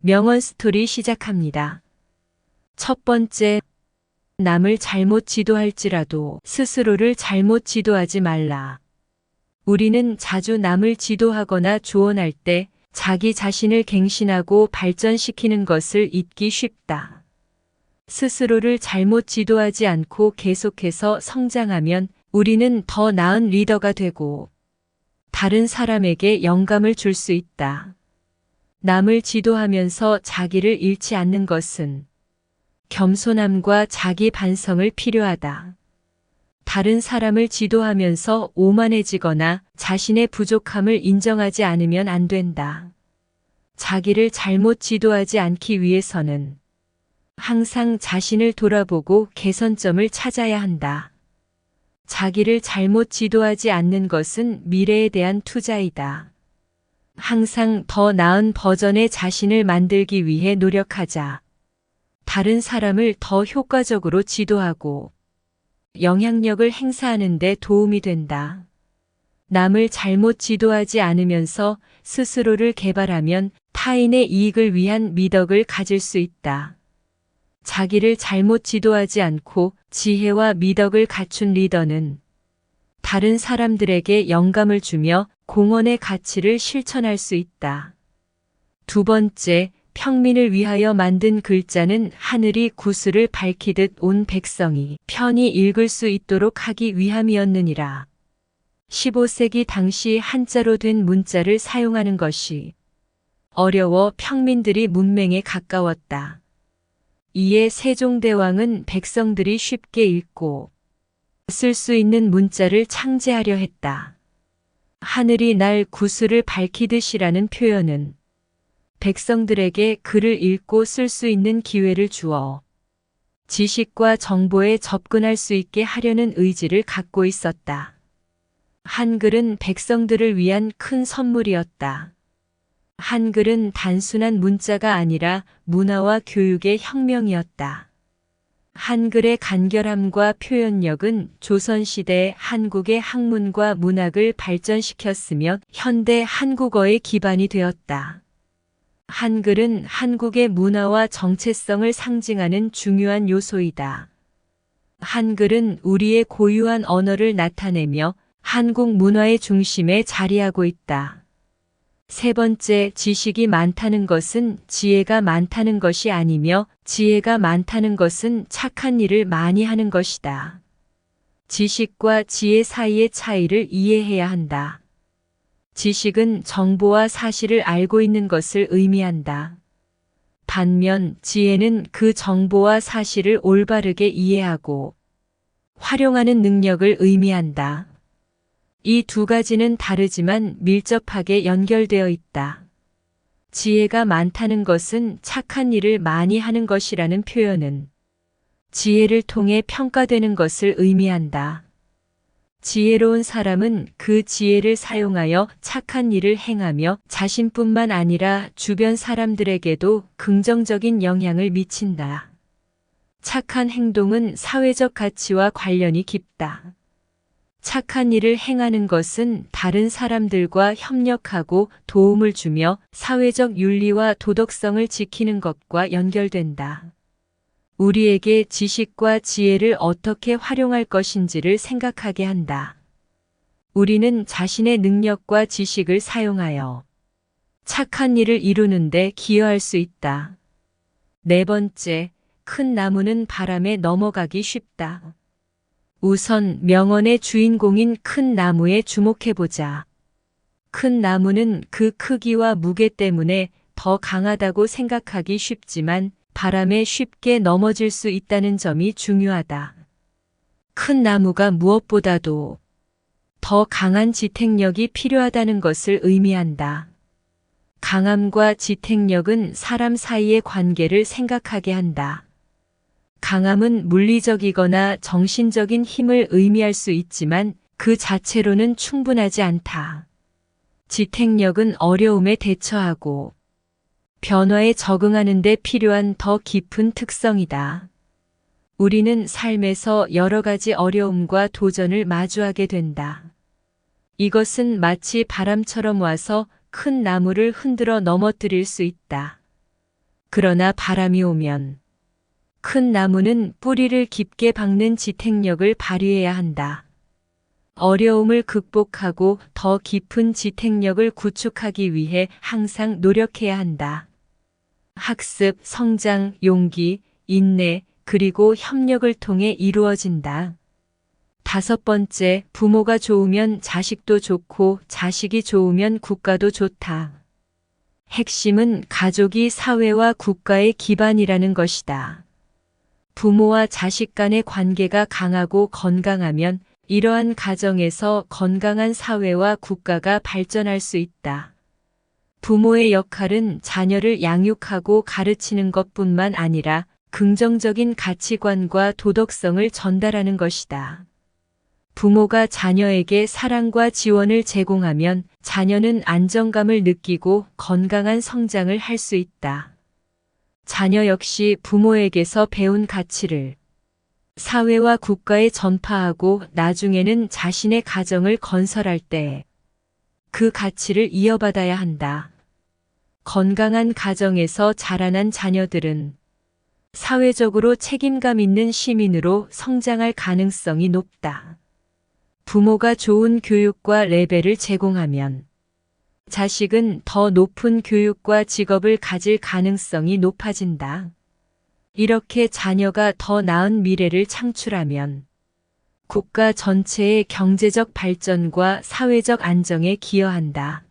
명언 스토리 시작합니다. 첫 번째, 남을 잘못 지도할지라도 스스로를 잘못 지도하지 말라. 우리는 자주 남을 지도하거나 조언할 때 자기 자신을 갱신하고 발전시키는 것을 잊기 쉽다. 스스로를 잘못 지도하지 않고 계속해서 성장하면 우리는 더 나은 리더가 되고 다른 사람에게 영감을 줄 수 있다. 남을 지도하면서 자기를 잃지 않는 것은 겸손함과 자기 반성을 필요하다. 다른 사람을 지도하면서 오만해지거나 자신의 부족함을 인정하지 않으면 안 된다. 자기를 잘못 지도하지 않기 위해서는 항상 자신을 돌아보고 개선점을 찾아야 한다. 자기를 잘못 지도하지 않는 것은 미래에 대한 투자이다. 항상 더 나은 버전의 자신을 만들기 위해 노력하자. 다른 사람을 더 효과적으로 지도하고 영향력을 행사하는 데 도움이 된다. 남을 잘못 지도하지 않으면서 스스로를 개발하면 타인의 이익을 위한 미덕을 가질 수 있다. 자기를 잘못 지도하지 않고 지혜와 미덕을 갖춘 리더는 다른 사람들에게 영감을 주며 공헌의 가치를 실천할 수 있다. 두 번째, 평민을 위하여 만든 글자는 하늘이 구슬을 밝히듯 온 백성이 편히 읽을 수 있도록 하기 위함이었느니라. 15세기 당시 한자로 된 문자를 사용하는 것이 어려워 평민들이 문맹에 가까웠다. 이에 세종대왕은 백성들이 쉽게 읽고 쓸 수 있는 문자를 창제하려 했다. 하늘이 날 구슬을 밝히듯이라는 표현은 백성들에게 글을 읽고 쓸 수 있는 기회를 주어 지식과 정보에 접근할 수 있게 하려는 의지를 갖고 있었다. 한글은 백성들을 위한 큰 선물이었다. 한글은 단순한 문자가 아니라 문화와 교육의 혁명이었다. 한글의 간결함과 표현력은 조선시대 한국의 학문과 문학을 발전시켰으며 현대 한국어의 기반이 되었다. 한글은 한국의 문화와 정체성을 상징하는 중요한 요소이다. 한글은 우리의 고유한 언어를 나타내며 한국 문화의 중심에 자리하고 있다. 세 번째, 지식이 많다는 것은 지혜가 많다는 것이 아니며 지혜가 많다는 것은 착한 일을 많이 하는 것이다. 지식과 지혜 사이의 차이를 이해해야 한다. 지식은 정보와 사실을 알고 있는 것을 의미한다. 반면 지혜는 그 정보와 사실을 올바르게 이해하고 활용하는 능력을 의미한다. 이 두 가지는 다르지만 밀접하게 연결되어 있다. 지혜가 많다는 것은 착한 일을 많이 하는 것이라는 표현은 지혜를 통해 평가되는 것을 의미한다. 지혜로운 사람은 그 지혜를 사용하여 착한 일을 행하며 자신뿐만 아니라 주변 사람들에게도 긍정적인 영향을 미친다. 착한 행동은 사회적 가치와 관련이 깊다. 착한 일을 행하는 것은 다른 사람들과 협력하고 도움을 주며 사회적 윤리와 도덕성을 지키는 것과 연결된다. 우리에게 지식과 지혜를 어떻게 활용할 것인지를 생각하게 한다. 우리는 자신의 능력과 지식을 사용하여 착한 일을 이루는 데 기여할 수 있다. 네 번째, 큰 나무는 바람에 넘어가기 쉽다. 우선 명언의 주인공인 큰 나무에 주목해보자. 큰 나무는 그 크기와 무게 때문에 더 강하다고 생각하기 쉽지만 바람에 쉽게 넘어질 수 있다는 점이 중요하다. 큰 나무가 무엇보다도 더 강한 지탱력이 필요하다는 것을 의미한다. 강함과 지탱력은 사람 사이의 관계를 생각하게 한다. 강함은 물리적이거나 정신적인 힘을 의미할 수 있지만 그 자체로는 충분하지 않다. 지탱력은 어려움에 대처하고 변화에 적응하는 데 필요한 더 깊은 특성이다. 우리는 삶에서 여러 가지 어려움과 도전을 마주하게 된다. 이것은 마치 바람처럼 와서 큰 나무를 흔들어 넘어뜨릴 수 있다. 그러나 바람이 오면 큰 나무는 뿌리를 깊게 박는 지탱력을 발휘해야 한다. 어려움을 극복하고 더 깊은 지탱력을 구축하기 위해 항상 노력해야 한다. 학습, 성장, 용기, 인내, 그리고 협력을 통해 이루어진다. 5번째, 부모가 좋으면 자식도 좋고 자식이 좋으면 국가도 좋다. 핵심은 가족이 사회와 국가의 기반이라는 것이다. 부모와 자식 간의 관계가 강하고 건강하면 이러한 가정에서 건강한 사회와 국가가 발전할 수 있다. 부모의 역할은 자녀를 양육하고 가르치는 것뿐만 아니라 긍정적인 가치관과 도덕성을 전달하는 것이다. 부모가 자녀에게 사랑과 지원을 제공하면 자녀는 안정감을 느끼고 건강한 성장을 할 수 있다. 자녀 역시 부모에게서 배운 가치를 사회와 국가에 전파하고 나중에는 자신의 가정을 건설할 때 그 가치를 이어받아야 한다. 건강한 가정에서 자라난 자녀들은 사회적으로 책임감 있는 시민으로 성장할 가능성이 높다. 부모가 좋은 교육과 레벨을 제공하면 자식은 더 높은 교육과 직업을 가질 가능성이 높아진다. 이렇게 자녀가 더 나은 미래를 창출하면 국가 전체의 경제적 발전과 사회적 안정에 기여한다.